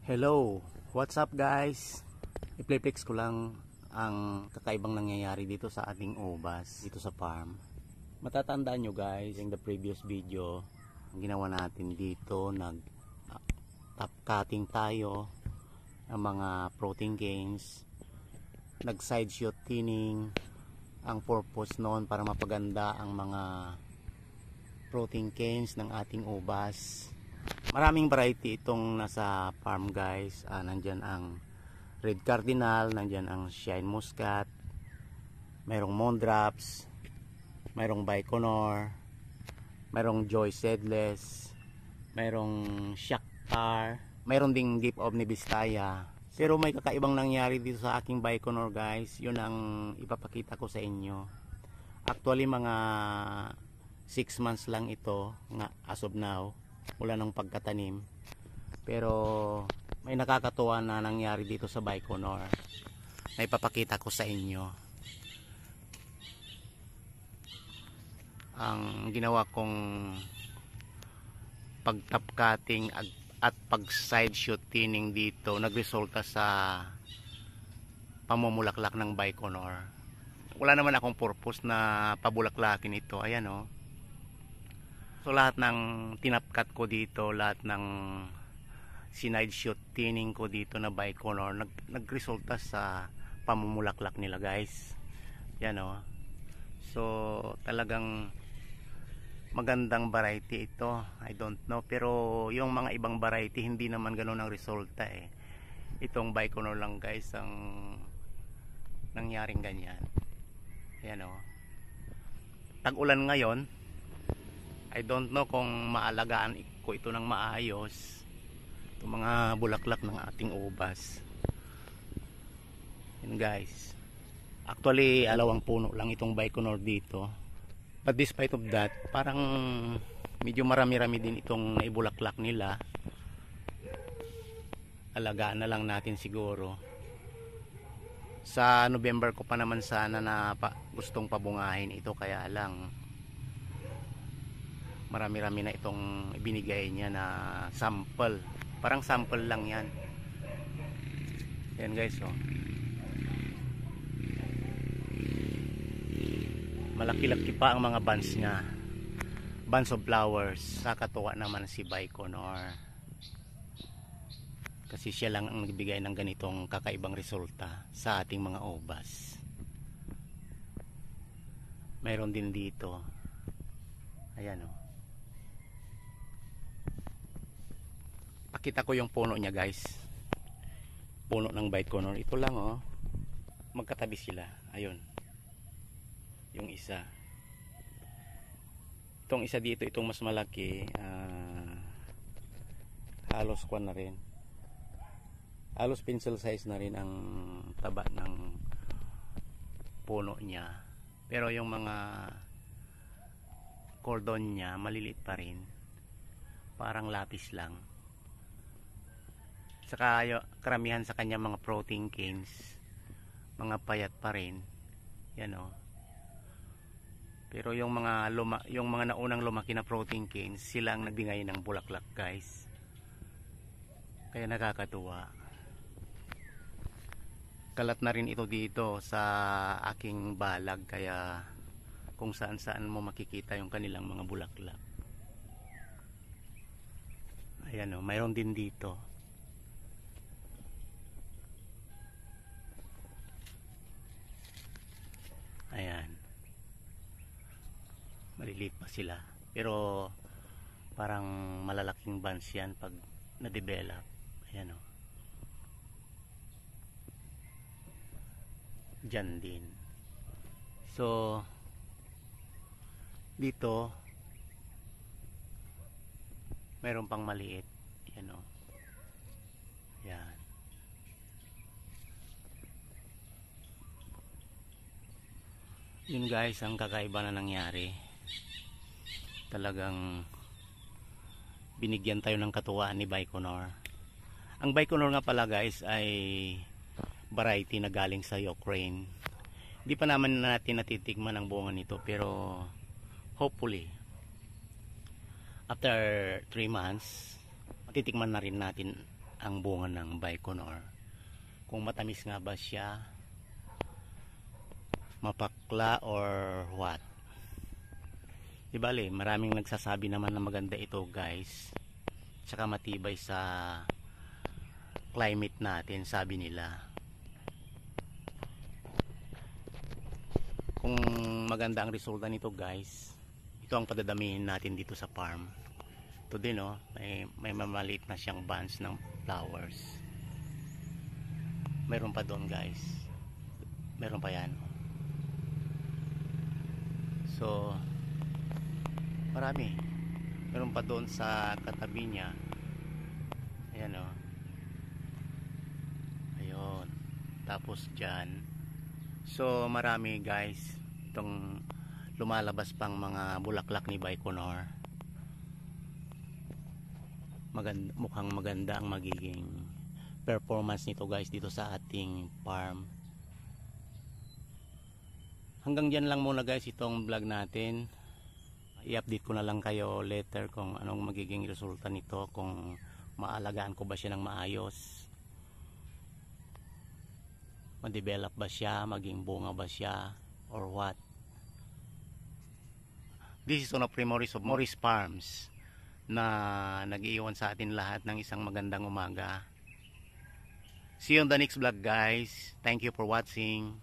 Hello, what's up guys? I-playflex ko lang ang kakaibang nangyayari dito sa ating ubas, dito sa farm. Matatandaan nyo guys, in the previous video, ang ginawa natin dito, top cutting tayo ng mga protein gains, nag side shoot thinning. Ang purpose noon para mapaganda ang mga protein gains ng ating ubas. Maraming variety itong nasa farm guys. Nandyan ang red cardinal, nandyan ang shine muscat, mayroong mondrops, mayroong Baikonur, mayroong joy seedless, mayroong shakhtar, mayroong ding deep ovni Vistaya. Pero may kakaibang nangyari dito sa aking Baikonur guys. Yun ang ipapakita ko sa inyo. Actually mga 6 months lang ito nga as of now, mula ng pagkatanim. Pero may nakakatuwa na nangyari dito sa Baikonur na ipapakita ko sa inyo. Ang ginawa kong pag-top cutting at pag side shoot thinning dito nagresulta sa pamumulaklak ng Baikonur. Wala naman akong purpose na pabulaklakin ito. Ayan o. So lahat ng tinapkat ko dito, lahat ng sinide shoot thinning ko dito na Baikonur nagresulta sa pamumulaklak nila guys. Yan o. So talagang magandang variety ito. I don't know, pero yung mga ibang variety hindi naman ganoon ang resulta eh. Itong Baikonur lang guys ang nangyaring ganyan. Yan o. Tag-ulan ngayon. I don't know kung maalagaan ko ito ng maayos, itong mga bulaklak ng ating ubas. Yan guys. Actually alawang puno lang itong Baikonur dito, but despite of that parang medyo marami-rami din itong naibulaklak nila. Alagaan na lang natin siguro. Sa November ko pa naman sana na gustong pabungahin ito, kaya lang marami-rami na itong ibinigay niya na sample. Parang sample lang yan. Yan guys oh. Malaki-laki pa ang mga buds niya. Bunch of flowers. Nakakatuwa naman si Baikonur. Kasi siya lang ang nagbigay ng ganitong kakaibang resulta sa ating mga ubas. Mayroon din dito. Ayan oh. Pakita ko yung puno niya guys. Puno ng Baikonur. Ito lang oh. Magkatabi sila. Ayun. Yung isa. Itong isa dito, itong mas malaki. Halos kwan na rin. Halos pencil size na rin ang taba ng puno niya. Pero yung mga cordon niya maliliit pa rin. Parang lapis lang. Saka karamihan sa kanya mga protein gains, mga payat pa rin. Yan o. Pero yung mga naunang lumaki na protein gains, sila ang nagbigay ng bulaklak guys. Kaya nakakatuwa. Kalat na rin ito dito sa aking balag, kaya kung saan saan mo makikita yung kanilang mga bulaklak. Ayan o, mayroon din dito. Ayan. Maliliit pa sila. Pero parang malalaking buds yan pag na-develop. Ayan o. Diyan din. So dito mayroon pang maliit. Ayan o. Ayan. Yun guys ang kakaiba na nangyari. Talagang binigyan tayo ng katuwaan ni Baikonur. Ang Baikonur nga pala guys ay variety na galing sa Ukraine. Hindi pa naman natin natitikman ang bunga nito, pero hopefully after 3 months matitikman na rin natin ang bunga ng Baikonur. Kung matamis nga ba siya, mapakla or what. Di bale, maraming nagsasabi naman na maganda ito guys. Tsaka matibay sa climate natin, sabi nila. Kung maganda ang resulta nito guys, ito ang padadamihin natin dito sa farm. Ito din oh, may mamaliit na siyang bunch ng flowers. Meron pa doon guys. Meron pa yan. So marami. Meron pa doon sa katabi niya. Ayan o. Ayun. Tapos dyan. So marami guys. Itong lumalabas pang mga bulaklak ni Baikonur. Mukhang maganda ang magiging performance nito guys dito sa ating farm. Hanggang dyan lang muna guys itong vlog natin. I-update ko na lang kayo later kung anong magiging resulta nito, kung maalagaan ko ba siya ng maayos, ma-develop ba siya, maging bunga ba siya, or what. This is one of Morris Farms na nag-iwan sa atin lahat ng isang magandang umaga. See you on the next vlog guys. Thank you for watching.